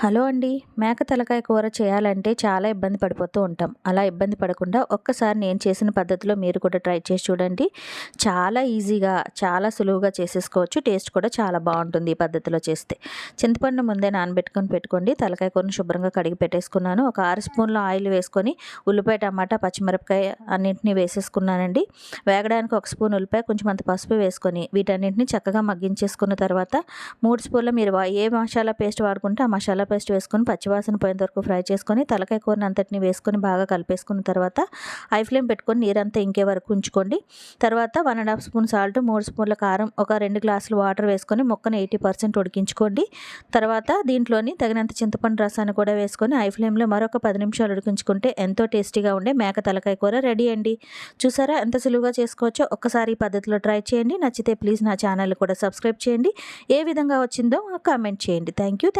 Hello అండి. మేక తలకాయ కూర చేయాలంటే చాలా ఇబ్బంది పడిపోతూ ఉంటాం. అలా ఇబ్బంది పడకుండా ఒక్కసారి నేను చేసిన పద్ధతిలో మీరు కూడా ట్రై చేసి చూడండి. చాలా ఈజీగా, చాలా సులువుగా చేసేసుకోవచ్చు. టేస్ట్ కూడా చాలా బావుంటుంది ఈ పద్ధతిలో చేస్తే. చింతపండు ముందే పెట్టుకోండి. తలకాయ కూరను శుభ్రంగా కడిగి పెట్టేసుకున్నాను. ఒక 6 స్పూన్ల ఆయిల్ వేసుకొని ఉల్లిపాయ, టమాటా, పచ్చిమిరపకాయ అన్నింటిని వేసేసుకున్నానండి. వేగడానికి 1 స్పూన్ ఉల్లిపాయ, కొంచెం అంత పసుపు వేసుకొని వీటన్నింటిని చక్కగా మగ్గించేసుకున్న తర్వాత 3 స్పూన్ల మీరు ఏ మసాలా పేస్ట్ వాడుకుంటే ఆ మసాలా పేస్ట్ వేసుకొని పచ్చివాసన పోయేంత వరకు ఫ్రై చేసుకొని తలకాయ కూరని అంతటిని వేసుకొని బాగా కలిపేసుకున్న తర్వాత హై ఫ్లేమ్ పెట్టుకొని నీరంతా ఇంకే వరకు ఉంచుకోండి. తర్వాత 1½ స్పూన్ సాల్ట్, 3 స్పూన్ల కారం, ఒక 2 గ్లాసులు వాటర్ వేసుకొని ముక్కను 80% ఉడికించుకోండి. తర్వాత దీంట్లోని తగినంత చింతపండు రసాన్ని కూడా వేసుకొని హై ఫ్లేమ్లో మరొక 10 నిమిషాలు ఉడికించుకుంటే ఎంతో టేస్టీగా ఉండే మేక తలకాయ కూర రెడీ అండి. చూసారా ఎంత సులువుగా చేసుకోవచ్చో? ఒక్కసారి ఈ పద్ధతిలో ట్రై చేయండి. నచ్చితే ప్లీజ్ నా ఛానల్ కూడా సబ్స్క్రైబ్ చేయండి. ఏ విధంగా వచ్చిందో కామెంట్ చేయండి. Thank you.